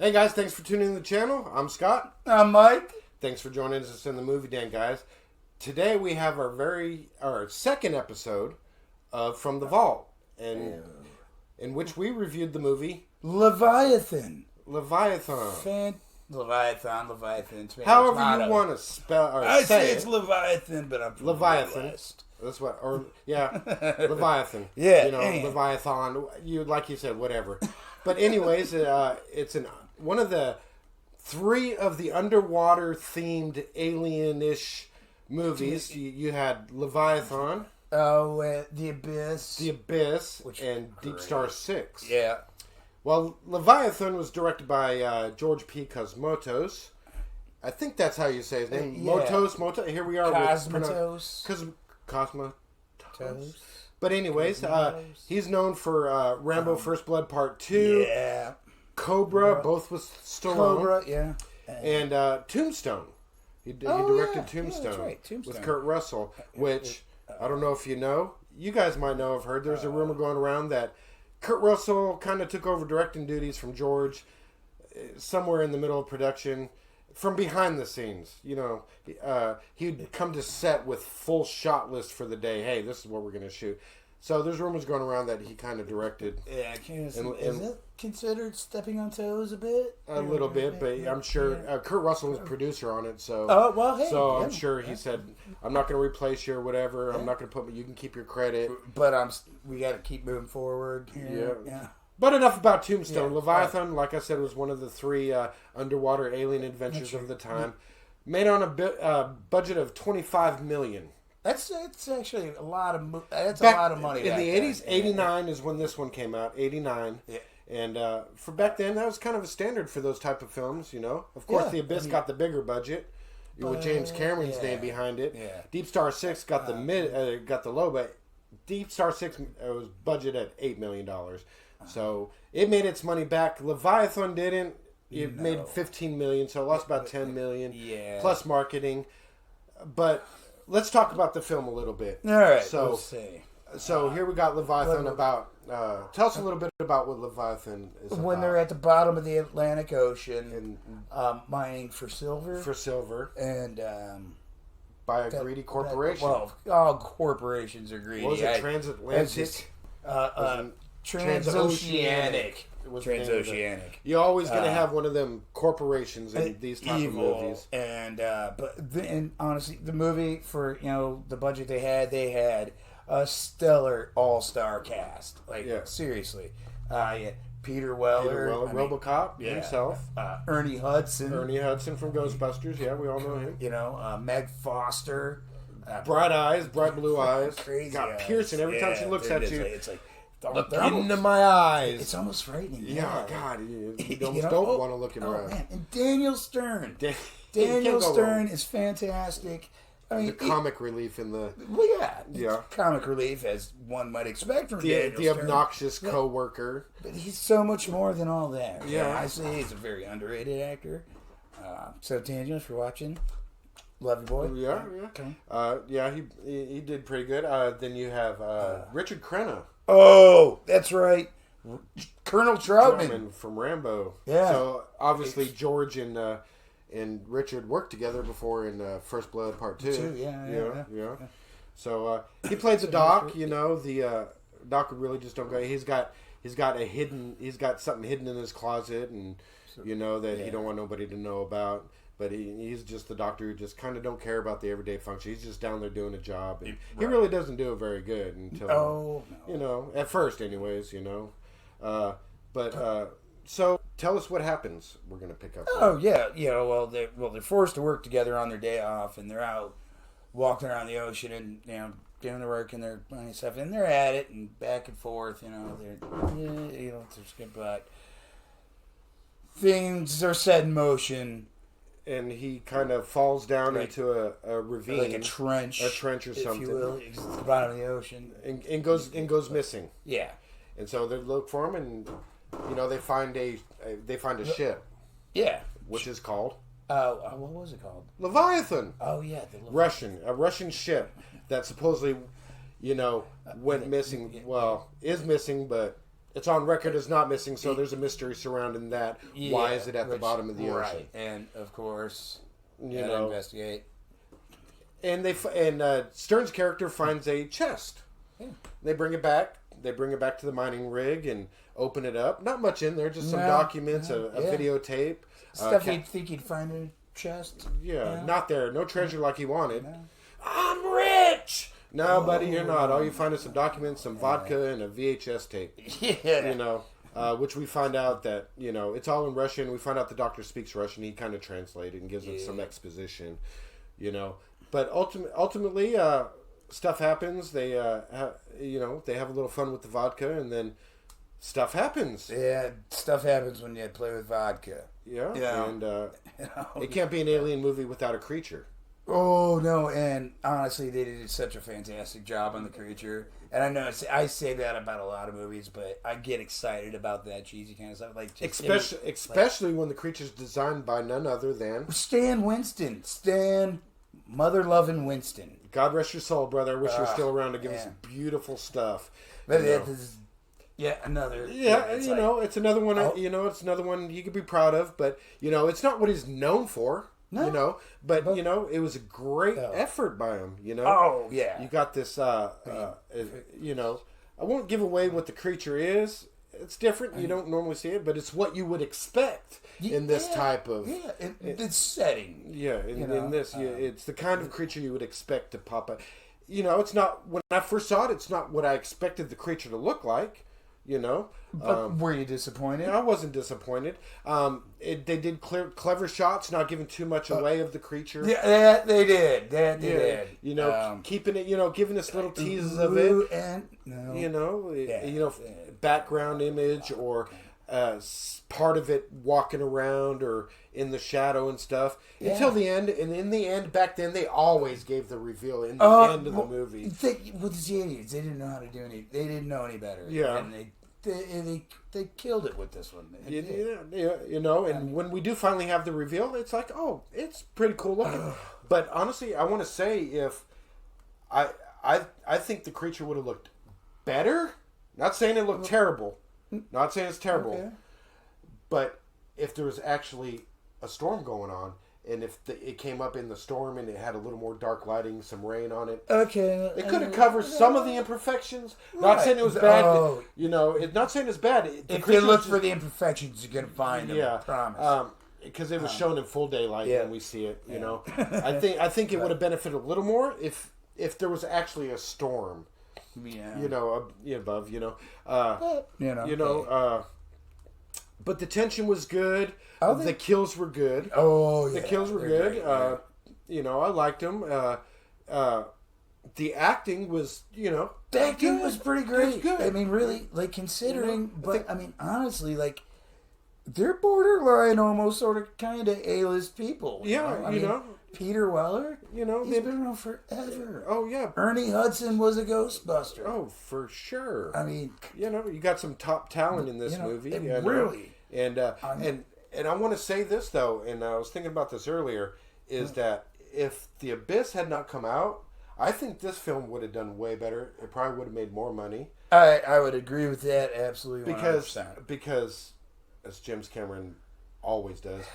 Hey guys, thanks for tuning in to the channel. I'm Scott. I'm Mike. Thanks for joining us in the Movie Den, guys. Today we have our second episode of From the Vault, in which we reviewed the movie Leviathan. Leviathan. Leviathan. However you want to spell or I say it. it's Leviathan, but I'm from Leviathan. the West. That's what, or yeah, Leviathan. Yeah, you know, Leviathan. You like you said, whatever. But anyways, it's one of the three of the underwater themed alien-ish movies. You had Leviathan. Oh, The Abyss. And Deep Star 6. Yeah. Well, Leviathan was directed by George P. Cosmotos. I think that's how you say his name. Yeah. Motos. Here we are. Cosmotos. Cosmotos. But anyways, he's known for Rambo First Blood Part 2. Yeah. Cobra, both with Stallone. Cobra, yeah. And Tombstone. He directed Tombstone, that's right. Tombstone with Kurt Russell, which I don't know if you know. You guys might know. I've heard there's a rumor going around that Kurt Russell kind of took over directing duties from George somewhere in the middle of production, from behind the scenes. You know, he'd come to set with full shot list for the day. Hey, this is what we're going to shoot. So there's rumors going around that he kind of directed. Yeah, is it considered stepping on toes a bit? A little bit, but I'm sure Kurt Russell was producer on it. So, I'm sure he said, "I'm not going to replace you or whatever. I'm not going to put. You can keep your credit, but we got to keep moving forward." Yeah. But enough about Tombstone. Leviathan, like I said, was one of the three underwater alien adventures of the time. Made on a budget of $25 million. That's actually a lot of a lot of money in the 80s. 89 is when this one came out. 89. Yeah. And for back then, that was kind of a standard for those type of films. You know, of course, The Abyss got the bigger budget with James Cameron's name behind it. Yeah. Deep Star 6 got the got the low, but Deep Star 6 was budgeted at $8 million. So it made its money back. Leviathan didn't. It made $15 million, so it lost about $10 million. Yeah. Plus marketing. But let's talk about the film a little bit. All right. So, let's see. So here we got Leviathan about. Tell us a little bit about what Leviathan is about. When they're at the bottom of the Atlantic Ocean, mining for silver. And by a greedy corporation. All corporations are greedy. What was it? Transatlantic? Transoceanic. Transoceanic. You're always going to have one of them corporations in these type of movies. And honestly, the movie, for the budget they had a stellar all-star cast. Seriously. Peter Weller, RoboCop himself. Ernie Hudson. From Ghostbusters. Yeah, we all know him. Meg Foster. Bright blue eyes. Crazy got piercing every time she looks at you. It's like, look into my eyes. It's almost frightening. Yeah, God. You almost don't want to look in her eyes. Man. And Daniel Stern. Daniel Stern is fantastic. I mean, the comic relief in the... Well, comic relief, as one might expect from Daniel Stern. The obnoxious co-worker. But he's so much more than all that. Yeah. I say he's a very underrated actor. So, Daniel, if you're watching, love you, boy. Yeah. Okay. He did pretty good. Then you have Richard Crenna. Oh, that's right. Colonel Troutman from Rambo. Yeah. So, obviously, George and Richard worked together before in First Blood Part 2. Yeah. So he played the Doc. The Doc would really just don't go. He's got something hidden in his closet, and that he don't want nobody to know about. But he's just the doctor who just kind of don't care about the everyday function. He's just down there doing a job, and he really doesn't do it very good until at first, anyways. So tell us what happens. We're going to pick up. They're forced to work together on their day off, and they're out walking around the ocean and doing their work and their money stuff, and they're at it and back and forth. But things are set in motion, and he kind of falls down into a ravine, like a trench or something, if you will, at the bottom of the ocean, and goes missing. Yeah, and so they look for him and. They find a ship. Yeah. Which is called? What was it called? Leviathan. Oh yeah, a Russian ship that supposedly, went missing. Well, is missing, but it's on record as not missing, so there's a mystery surrounding that. Yeah, why is it at the bottom of the ocean? And of course, you know, investigate. And Stern's character finds a chest. Yeah. They bring it back. They bring it back to the mining rig and open it up. Not much in there, just some documents, a videotape. Stuff you'd think you'd find in a chest. Yeah, not there. No treasure like he wanted. No. I'm rich! No, buddy, you're not. All you find is some documents, some vodka, and a VHS tape. Yeah. You know, which we find out that, you know, it's all in Russian. We find out the doctor speaks Russian. He kind of translated and gives us some exposition, you know. But ultimately, stuff happens. They, they have a little fun with the vodka, and then stuff happens. Yeah, stuff happens when you play with vodka. Yeah. And it can't be an alien movie without a creature. Oh, no, and honestly, they did such a fantastic job on the creature. And I know I say that about a lot of movies, but I get excited about that cheesy kind of stuff. Like especially when the creature's designed by none other than... Stan Winston. Stan mother-loving Winston. God rest your soul, brother. I wish you were still around to give us beautiful stuff. But another... it's another one, it's another one you could be proud of, but, it's not what he's known for. No. But it was a great effort by him, Oh, yeah. You got this, I won't give away what the creature is. It's different. You don't normally see it, but it's what you would expect in this type of... Yeah, in this setting. Yeah, in this. It's the kind of creature you would expect to pop up. It's not... When I first saw it, it's not what I expected the creature to look like. But were you disappointed? I wasn't disappointed. They did clever shots, not giving too much away of the creature. Yeah, they did. They did. Keeping it, giving us little teases of it. Background image or part of it walking around or in the shadow and stuff until the end. And in the end, back then, they always gave the reveal in the end of the movie. With the aliens, they didn't know how to do any. They didn't know any better. Yeah, and they killed it with this one. And when we do finally have the reveal, it's like, oh, it's pretty cool looking. But honestly, I want to say if I think the creature would have looked better. Not saying it looked terrible. Not saying it's terrible. Okay. But if there was actually a storm going on, and if it came up in the storm and it had a little more dark lighting, some rain on it, it could have covered some of the imperfections. Right. Not saying it was bad. Not saying it's bad. If you look for the imperfections, you're gonna find them. Yeah, I promise. Because it was shown in full daylight when we see it. I think it would have benefited a little more if there was actually a storm. Above. But the tension was good. The kills were good. Oh, yeah. The kills were good. I liked them. The acting was, The acting was pretty great. It was good. I mean, really, considering, honestly, they're borderline almost sort of kind of A-list people. Yeah, Peter Weller, he's been around forever. Oh, yeah. Ernie Hudson was a Ghostbuster. Oh, for sure. I mean... you got some top talent in this movie. Really. And I want to say this, though, and I was thinking about this earlier, is that if The Abyss had not come out, I think this film would have done way better. It probably would have made more money. I would agree with that absolutely 100%. Because, as James Cameron always does...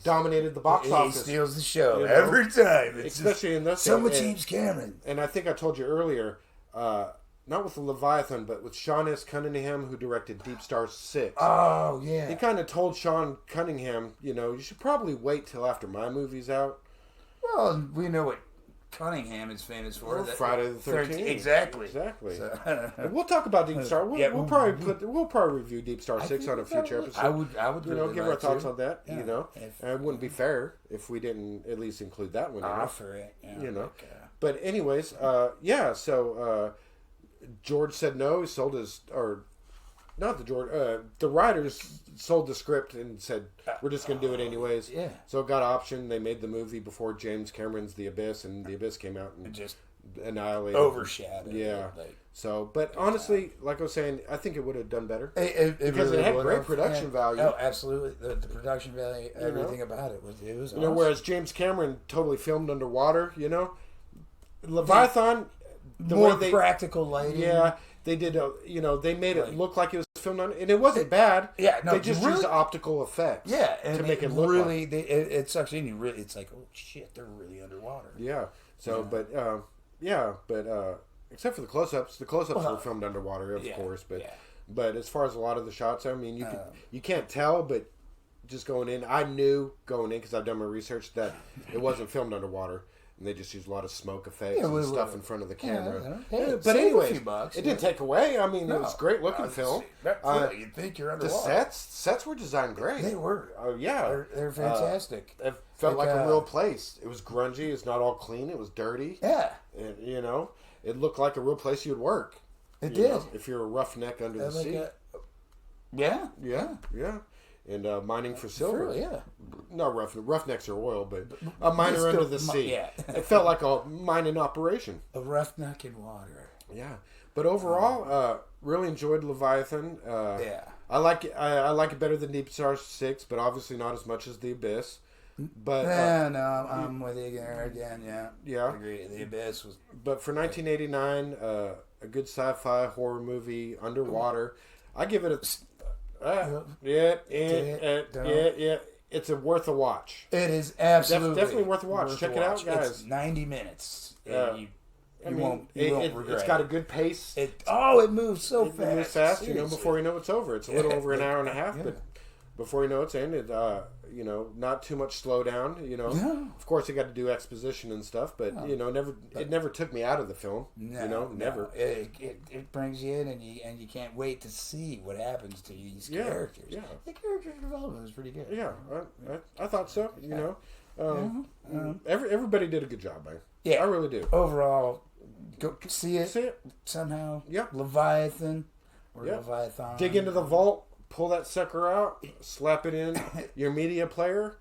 dominated the box office. He steals the show every time. Especially in this film. James Cameron. And I think I told you earlier, not with the Leviathan, but with Sean S. Cunningham, who directed Deep Star 6. Oh, yeah. He kind of told Sean Cunningham, you should probably wait till after my movie's out. Well, we know what Cunningham is famous for. Friday the 13th. Exactly. So. We'll talk about Deep Star. We'll probably review Deep Star 6 on a future episode. I would really give our thoughts on that. And it wouldn't be fair if we didn't at least include that one. Offer it. But anyways, so George said no. He sold his the writers sold the script and said, we're just going to do it anyways. Yeah. So it got optioned. They made the movie before James Cameron's The Abyss, and The Abyss came out and just annihilated. Overshadowed. Yeah. But honestly, like I was saying, I think it would have done better. It because really it had great production value. Oh, absolutely. The production value, everything about it was awesome. Whereas James Cameron totally filmed underwater, Leviathan... More practical lighting. Yeah. They did, they made it look like it was filmed on, and it wasn't bad. Yeah, no, they just used optical effects. Yeah, and to make it look really, like. it sucks in. You really, it's like, oh shit, they're really underwater. Yeah. So, but except for the close-ups were filmed underwater, of course. But as far as a lot of the shots, I mean, you can't tell, but just going in, I knew going in because I've done my research that it wasn't filmed underwater. And they just used a lot of smoke effects and stuff in front of the camera. But anyways, it didn't take away. I mean, it was great looking film. You'd think you're underwater. The sets were designed great. They were. Yeah. They're fantastic. It felt like a real place. It was grungy. It's not all clean. It was dirty. Yeah. And, it looked like a real place you'd work. It did. If you're a roughneck under the sea. Yeah. And mining for silver. Yeah. Not roughnecks are oil, but a miner under the sea. Yeah. It felt like a mining operation. A roughneck in water. Yeah. But overall, really enjoyed Leviathan. I like it. I like it better than Deep Star 6, but obviously not as much as The Abyss. But I'm with you there again. Yeah. I agree. The Abyss was. But for 1989, a good sci-fi horror movie underwater. I give it a. It's worth a watch. It is absolutely definitely worth a watch. Check it out, guys. It's 90 minutes. You won't regret it's got a good pace. It moves so fast. It moves fast. Before you know it's over. It's a little over an hour and a half, but before you know it's ended. Not too much slowdown. Of course, you got to do exposition and stuff, but it never took me out of the film. Never. It brings you in, and you can't wait to see what happens to these characters. Yeah, the character development was pretty good. Yeah, I thought so. Everybody did a good job, man. Yeah, I really do. Overall, go see it somehow. Yeah, Leviathan or Leviathan. Dig into the vault. Pull that sucker out, slap it in your media player,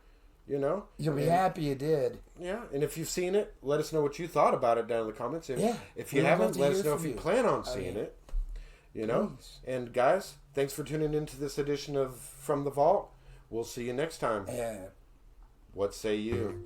You'll be happy you did. Yeah, and if you've seen it, let us know what you thought about it down in the comments. If you haven't, let us know if you plan on seeing it. Please. And guys, thanks for tuning into this edition of From the Vault. We'll see you next time. What say you?